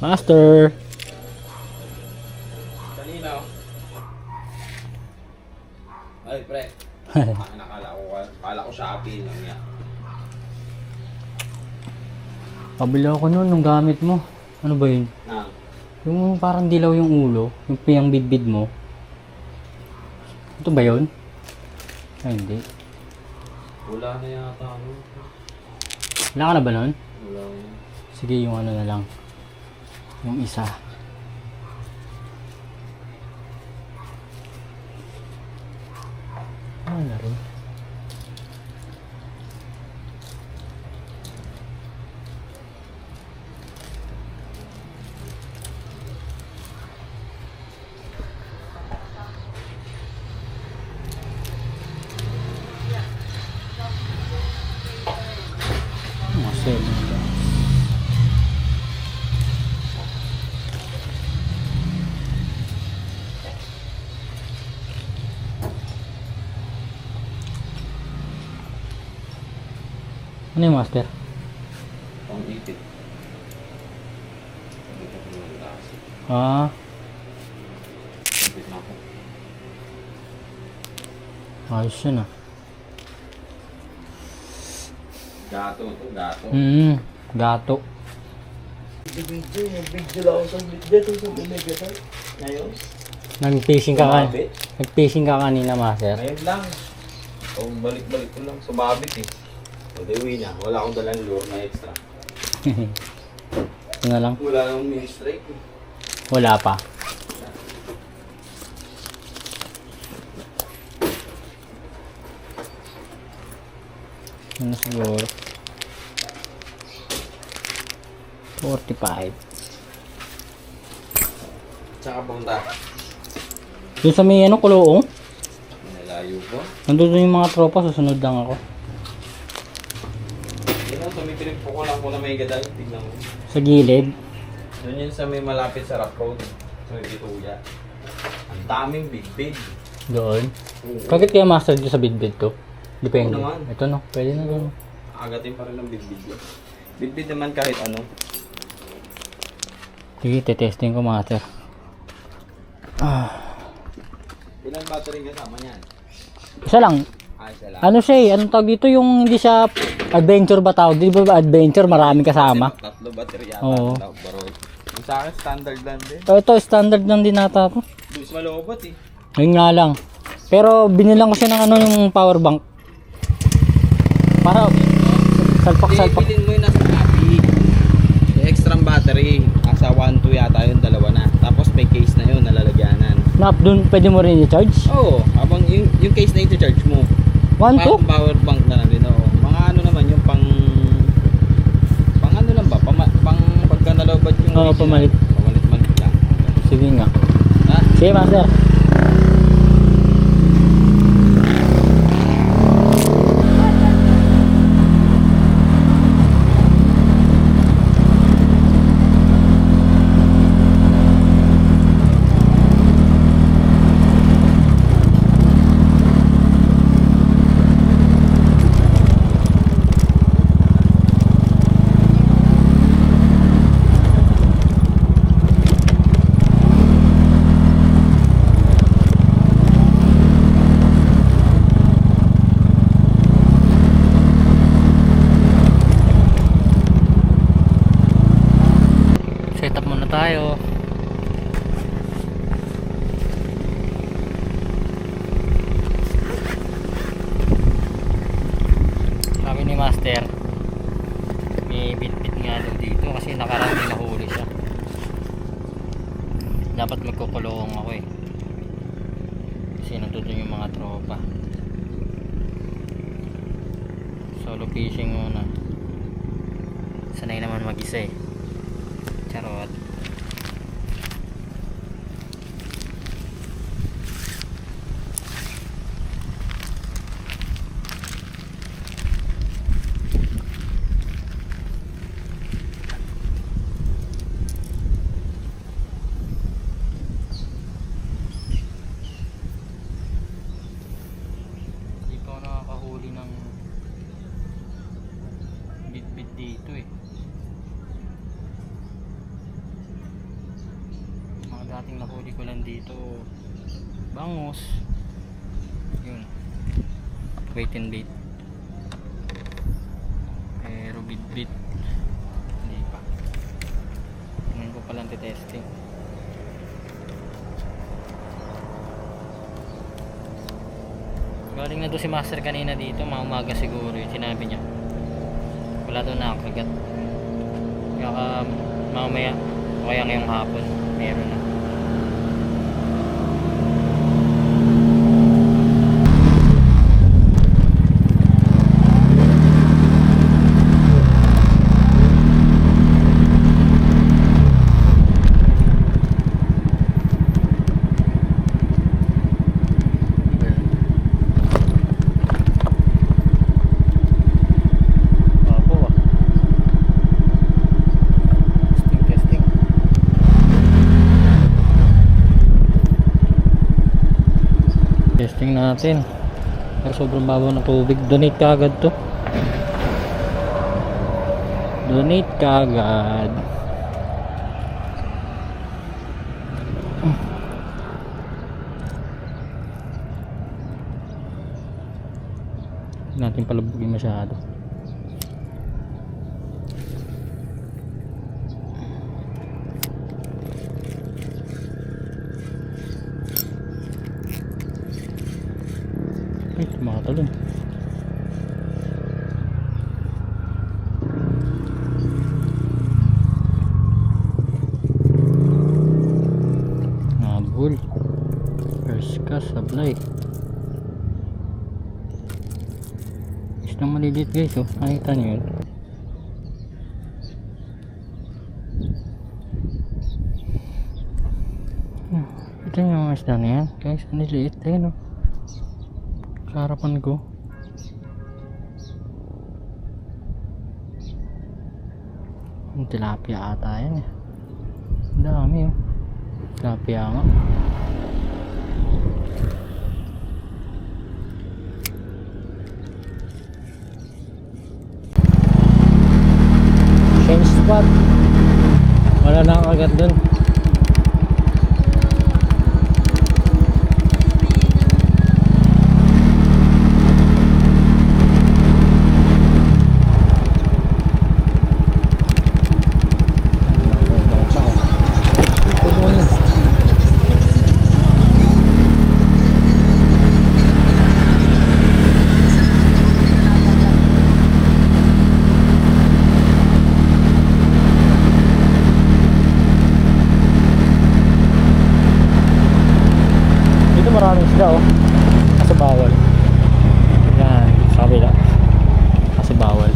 Master. Kanina. Ay, pre. Nakala ko Shopee lang yan. Pabili ako nun nung gamit mo. Ano ba yun? Yung parang dilaw yung ulo. Yung pinang-bidbid mo. Ito ba yun? Ay, hindi. Wala na yata ano. Wala ka na ba nun? Wala na. Sige, yung ano na lang. Yung isa. Ano na rin? Masel. Ano yung master? Pang ipit. Ah, Ipit na ako. ayos yun ah. Gato to, gato. Gato. Video lang ako sa dito sa Megatal. Ngayon. Nag-fishing ka Sumabit? Nag-fishing ka kanina, master. Ngayon lang. O balik-balik ko lang. Sumabit eh. O uwi na. Wala akong dalang lure na extra. Ito na lang. Wala akong mini-strike eh. Wala pa. Ano siguro? 45. Tsaka punta. Doon sa may ano, kuloong. Nalayo ko. Nandun yung mga tropa, susunod lang ako. Yun ang sumitrip ko lang ko na may gadal. Tignan mo. Sa gilid. Doon yun sa may malapit sa rock road. Sa may pituya. Ang daming big. Doon. Bakit kaya master dito sa bidbid to? Depende. Oo naman. Ito no, pwede na doon. Agatin pa rin ng big yun. Big naman kahit ano. Sige, tetesting ko master. Ilan battery kasama niyan? Isa lang. Isa lang. Ano siya eh, anong tawag dito yung hindi siya adventure ba tawag? Di ba adventure, maraming kasama? Tatlo battery yata. Oo. Baro. Yung sa akin standard lang din. Ito, standard lang din nata to. Doon sa malobot eh. Yun nga lang. Pero binilang ko siya ng ano yung power bank. Para salpak-salpak. Bilhin mo yung nasa Shopee. Yung extra battery. Nasa 1, 2 yata yun, dalawa na. Tapos may case na yun, nalalagyanan. Nap, dun pwede mo rin i-charge? Oo, habang yung case na i-charge mo. 1, 2? Parang power bank na lang din. Oo. Mga ano naman yung pang ano lang ba? Pang pagka nalobad yung Oo, pamalit. Pamalit lang. Sige nga. Ha? Sige, master. Setup muna tayo. Sabi ni master, may bit-bit nga daw dito kasi nakaraan may nahuli siya. Dapat magkukulong ako eh. Kasi nandun yung mga tropa. Solo fishing muna. Sanay naman mag-isa eh. Charot. Hindi pa ako nakakahuli ng bit-bit dito eh. dating nahuli ko lang dito, bangus. Yun, wait and bait. Pero bit hindi pa. Ngayon ko palang testing. Galing na doon si Master kanina dito, mga umaga siguro yung sinabi niya. Wala doon nakakagat. Kaya mamaya o kaya ngayong hapon meron na. Testing natin. Pero sobrang babaw ng tubig. Donate ka agad to. Donate ka agad. Hindi natin palabugin masyado. Ay, tumatalon. Nabul. First cast, sablay. Isang maliliit guys, oh. Nakita nyo yun. Ito yung mga isda na yan guys, niliit ayun, oh. Sa harapan ko. Ang tilapia ata yan eh. Ang dami oh. Tilapia nga. Change spot. Wala na akong agad dun. Maraming isda oh. Kasi bawal. Yan, sa kabila. Kasi bawal.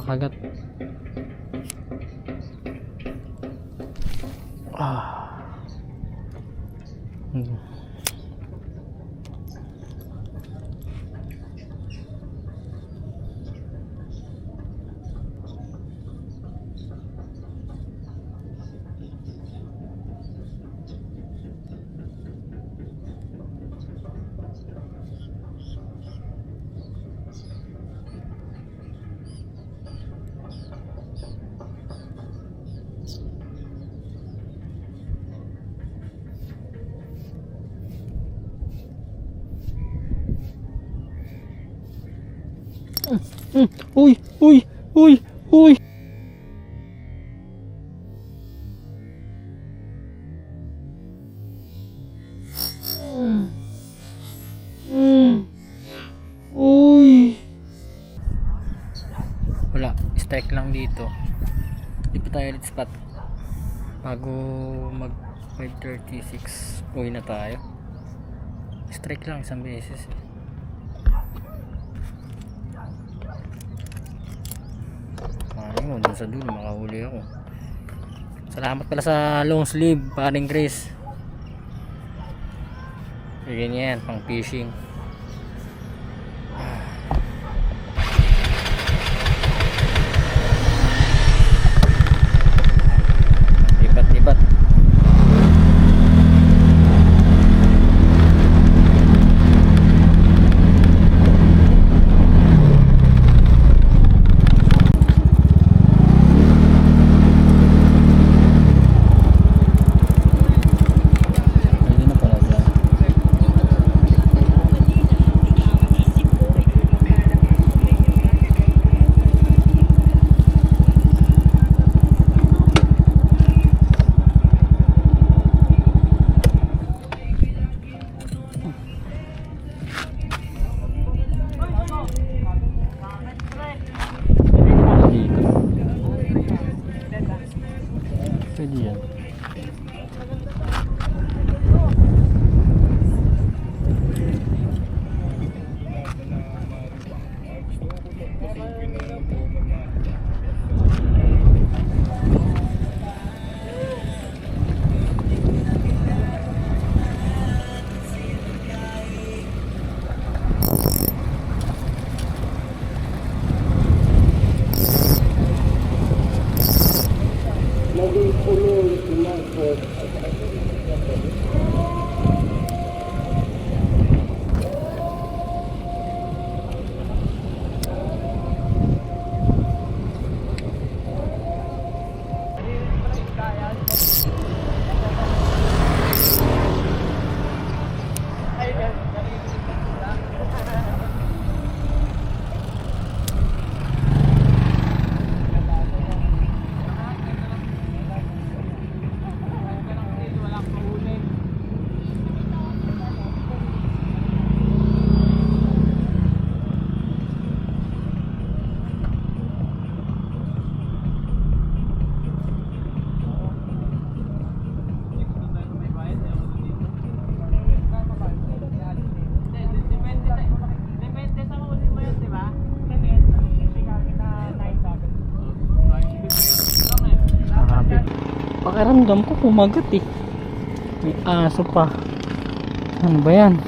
Nakakagat. Uy, uy, uy, uy. Uy. Wala, strike lang dito. Di pa tayo ulit spot. Bago mag 5:36 uwi na tayo. Strike lang isang beses. Ano, dun sa dulo makahuli ako. Salamat pala sa long sleeve, paring Chris. Ganyan, pang fishing. Libat-libat. Pwede yan. Pakiramdam ko kumagat eh. May aso pa. Ano ba yan?